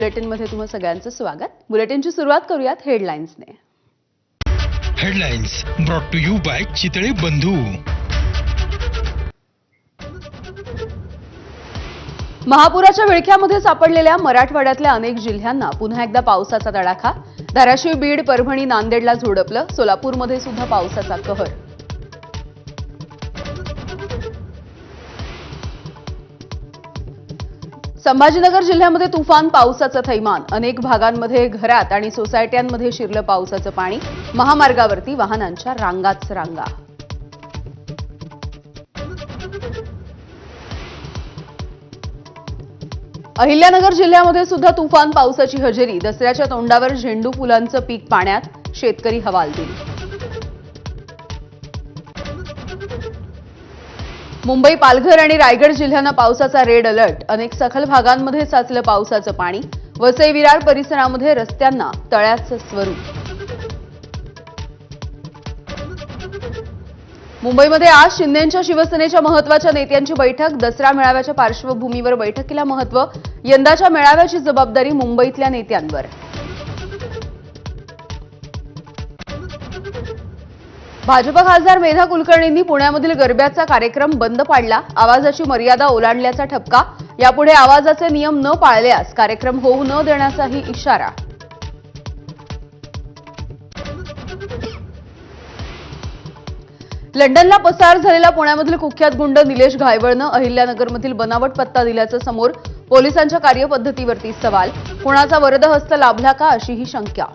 बुलेटिनमध्ये तुम्हा सगळ्यांचं स्वागत। बुलेटिनची सुरुवात करूयात हेडलाईन्सने। Headlines brought to you by Chitale Bandhu. महापुराच्या विळख्यामध्ये सापडलेल्या मराठवाड्यातल्या अनेक जिल्ह्यांना पुन्हा एकदा पावसाचा तडाखा। धाराशिव, बीड, परभणी, नांदेडला झोडपलं। सोलापूरमध्ये सुद्धा पावसाचा कहर। संभाजीनगर जिल्ह्यामध्ये तुफान पावसाचं थैमान। अनेक भागांमध्ये घरात आणि सोसायट्यांमध्ये शिरलं पावसाचं पाणी। महामार्गावरती वाहनांच्या रांगाच रांगा। अहिल्यानगर जिल्ह्यामध्ये सुद्धा तुफान पावसाची हजेरी। दसऱ्याच्या तोंडावर झेंडू फुलांचं पीक पाण्यात, शेतकरी हवालदिल। मुंबई, पालघर आणि रायगड जिल्ह्यांना पावसाचा रेड अलर्ट। अनेक सखल भागांमध्ये साचलं पावसाचं पाणी। वसई, विरार परिसरामध्ये रस्त्यांना तळ्याचं स्वरूप। मुंबईमध्ये आज शिंदेंच्या शिवसेनेच्या महत्वाच्या नेत्यांची बैठक। दसरा मेळाव्याच्या पार्श्वभूमीवर बैठकीला महत्व। यंदाच्या मेळाव्याची जबाबदारी मुंबईतल्या नेत्यांवर। भाजप खासदार मेधा कुलकर्णींनी पुण्यामधील गरब्याचा कार्यक्रम बंद पाडला। आवाजाची मर्यादा ओलांडल्याचा ठपका। यापुढे आवाजाचे नियम न पाळल्यास कार्यक्रम होऊ न देण्याचाही इशारा। लंडनला पसार झालेला पुण्यामधील कुख्यात गुंड निलेश घायवळनं अहिल्यानगरमधील बनावट पत्ता दिल्याचं समोर। पोलिसांच्या कार्यपद्धतीवरती सवाल। कुणाचा वरदहस्त लाभला का अशीही शंका।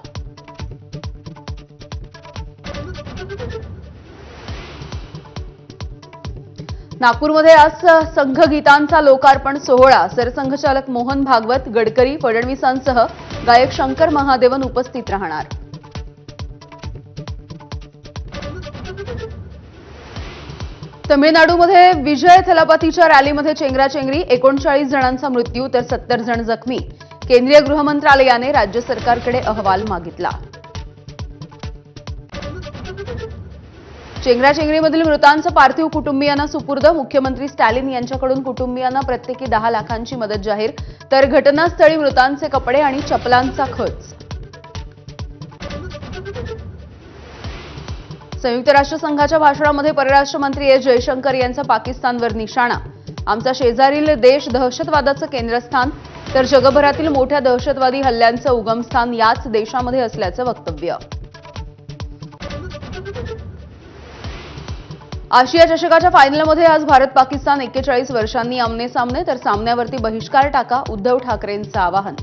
नागपूरमध्ये आज संघगीतांचा लोकार्पण सोहळा। सरसंघचालक मोहन भागवत, गडकरी, फडणवीसांसह गायक शंकर महादेवन उपस्थित राहणार। तमिळनाडूमध्ये विजय थलापतीच्या रॅलीमध्ये चेंगराचेंगरी। 39 जणांचा मृत्यू तर 70 जण जखमी। केंद्रीय गृहमंत्रालयाने राज्य सरकारकडे अहवाल मागितला। चेंगराचेंगरीमधील मृतांचं पार्थिव कुटुंबियांना सुपूर्द। मुख्यमंत्री स्टॅलिन यांच्याकडून कुटुंबियांना प्रत्येकी 10 लाखांची मदत जाहीर। तर घटनास्थळी मृतांचे कपडे आणि चपलांचा खच। संयुक्त राष्ट्रसंघाच्या भाषणामध्ये परराष्ट्र मंत्री एस जयशंकर यांचा पाकिस्तानवर निशाणा। आमचा शेजारील देश दहशतवादाचं केंद्रस्थान तर जगभरातील मोठ्या दहशतवादी हल्ल्यांचं उगमस्थान याच देशामध्ये असल्याचं वक्तव्य। आशिया चषकाच्या फायनलमध्ये आज भारत पाकिस्तान 41 वर्षांनी आमने सामने। तर सामन्यावरती बहिष्कार टाका, उद्धव ठाकरेंचं आवाहन।